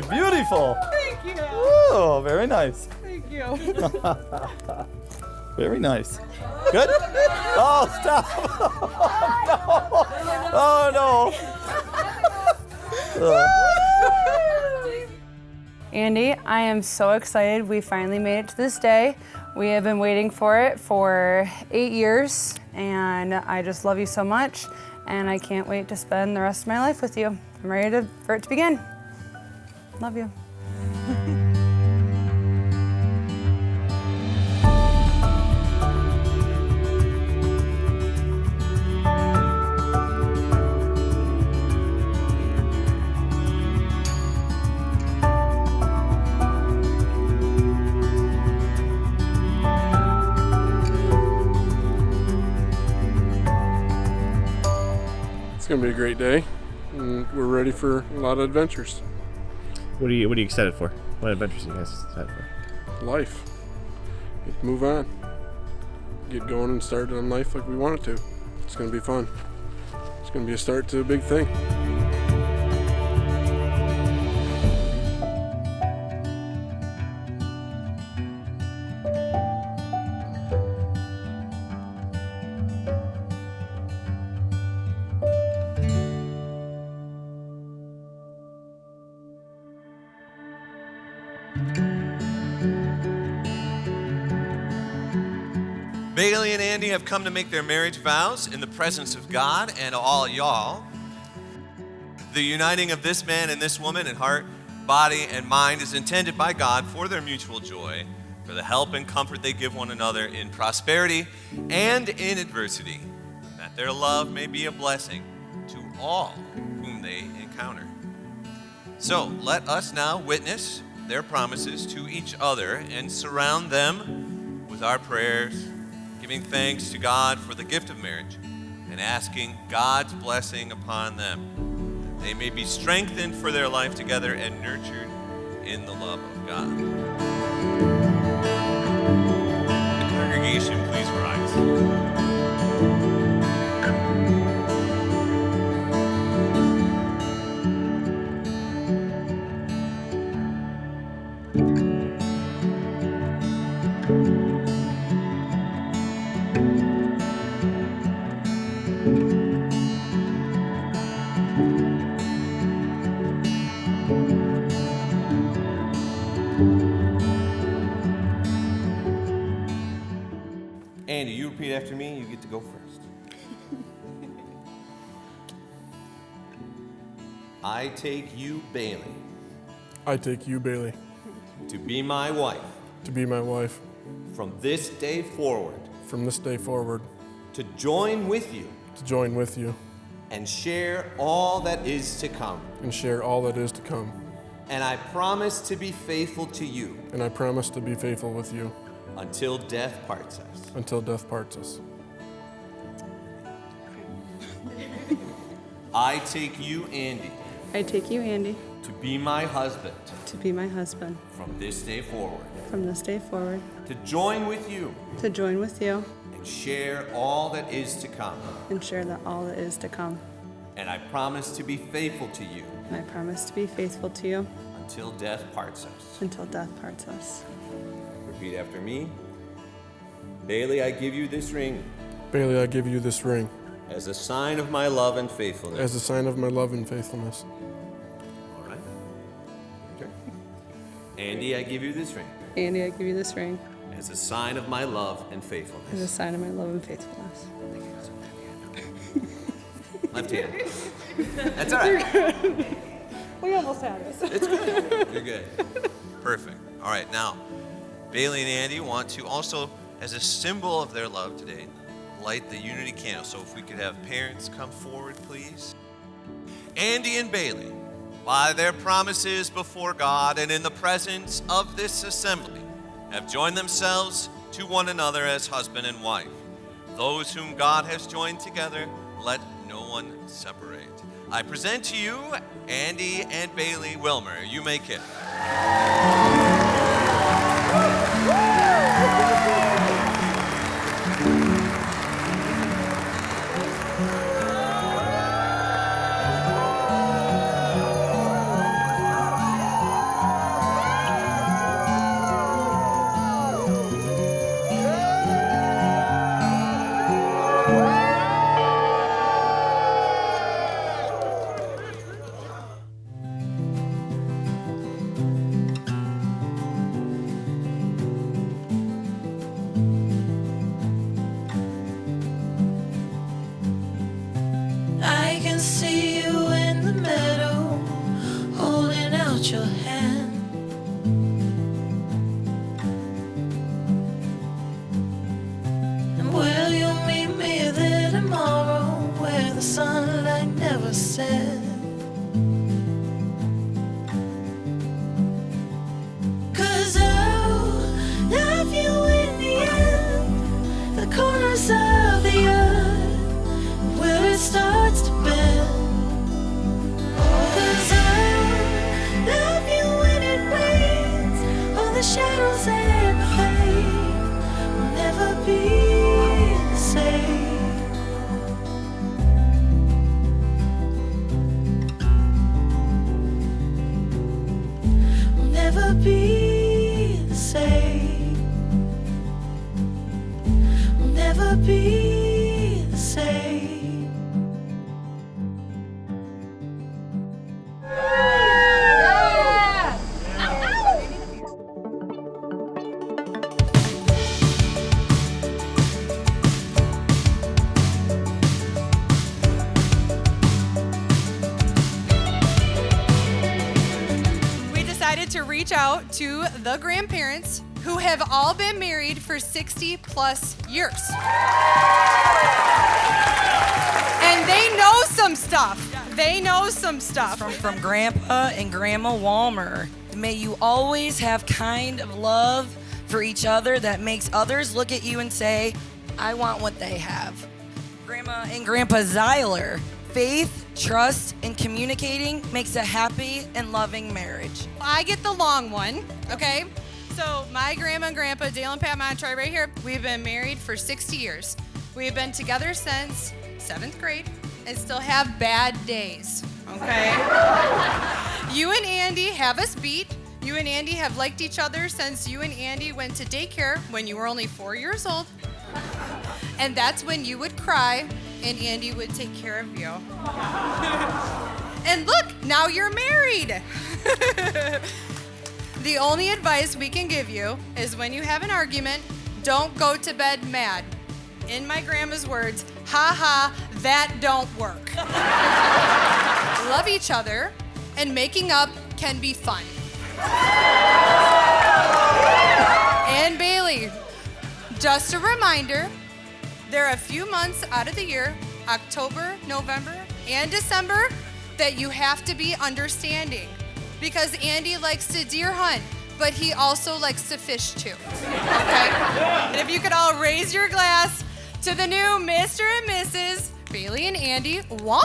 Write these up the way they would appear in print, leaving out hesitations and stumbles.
look beautiful. Thank you. Oh, very nice. Thank you. Very nice. Good? Oh, stop. Oh, no. Andy, I am so excited we finally made it to this day. We have been waiting for it for 8 years, and I just love you so much, and I can't wait to spend the rest of my life with you. I'm ready for it to begin. Love you. It's gonna be a great day, and we're ready for a lot of adventures. What are you excited for? What adventures are you guys excited for? Life. Let's move on. Get going and start on life like we want it to. It's gonna be fun. It's gonna be a start to a big thing. Bailey and Andy have come to make their marriage vows in the presence of God and all y'all. The uniting of this man and this woman in heart, body, and mind is intended by God for their mutual joy, for the help and comfort they give one another in prosperity and in adversity, that their love may be a blessing to all whom they encounter. So let us now witness their promises to each other and surround them with our prayers, giving thanks to God for the gift of marriage and asking God's blessing upon them, that they may be strengthened for their life together and nurtured in the love of God. The congregation, please rise. Andy, you repeat after me, you get to go first. I take you, Bailey, I take you, Bailey, to be my wife to be my wife from this day forward, from this day forward, to join with you to join with you and share all that is to come. and share all that is to come. And I promise to be faithful to you And I promise to be faithful with you until death parts us. until death parts us. I take you, Andy, I take you, Andy, to be my husband to be my husband from this day forward, from this day forward, to join with you to join with you and share all that is to come. and share that all that is to come. And I promise to be faithful to you And I promise to be faithful to you until death parts us. until death parts us. Repeat after me. Bailey, I give you this ring Bailey, I give you this ring as a sign of my love and faithfulness. as a sign of my love and faithfulness. All right. Okay. Andy, I give you this ring Andy, I give you this ring as a sign of my love and as a faithfulness. sign of my love and faithfulness. Left hand. That's all right. We almost had it. It's good. You're good. Perfect. All right. Now, Bailey and Andy want to also, as a symbol of their love today, light the unity candle. So if we could have parents come forward, please. Andy and Bailey, by their promises before God and in the presence of this assembly, have joined themselves to one another as husband and wife. Those whom God has joined together, let no one separate. I present to you Andy and Bailey Wilmer. You may kiss. never be the same. We decided to reach out to the grandparents who have all been married for 60 plus years. And they know some stuff. They know some stuff. From Grandpa and Grandma Walmer, may you always have kind of love for each other that makes others look at you and say, I want what they have. Grandma and Grandpa Zeiler, faith, trust, and communicating makes a happy and loving marriage. I get the long one, okay? So my grandma and grandpa, Dale and Pat Montroy right here, we've been married for 60 years. We've been together since 7th grade and still have bad days, okay? You and Andy have us beat. You and Andy have liked each other since you and Andy went to daycare when you were only 4 years old. And that's when you would cry and Andy would take care of you. And look, now you're married. The only advice we can give you is when you have an argument, don't go to bed mad. In my grandma's words, ha ha, that don't work. Love each other, and making up can be fun. And Bailey, just a reminder, there are a few months out of the year, October, November, and December, that you have to be understanding. Because Andy likes to deer hunt, but he also likes to fish too. Okay? And if you could all raise your glass to the new Mr. and Mrs. Bailey and Andy Walmer.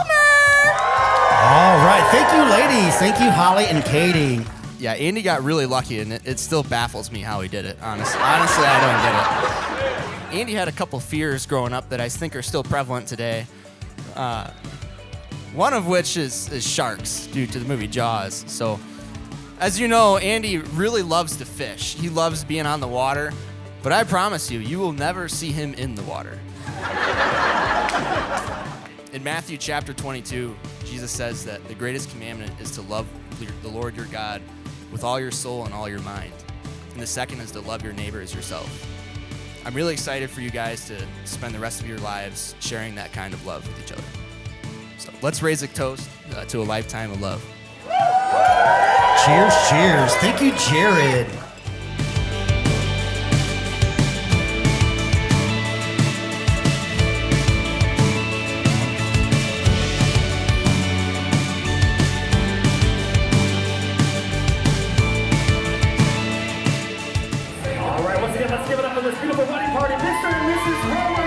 All right, thank you, ladies. Thank you, Holly and Katie. Yeah, Andy got really lucky, and it still baffles me how he did it. Honestly, I don't get it. Andy had a couple fears growing up that I think are still prevalent today. One of which is sharks, due to the movie Jaws. So, as you know, Andy really loves to fish. He loves being on the water, but I promise you, you will never see him in the water. In Matthew chapter 22, Jesus says that the greatest commandment is to love the Lord your God with all your soul and all your mind. And the second is to love your neighbor as yourself. I'm really excited for you guys to spend the rest of your lives sharing that kind of love with each other. So let's raise a toast to a lifetime of love. Cheers, cheers. Thank you, Jared. All right, once again, let's give it up for this beautiful wedding party, Mr. and Mrs. Roller.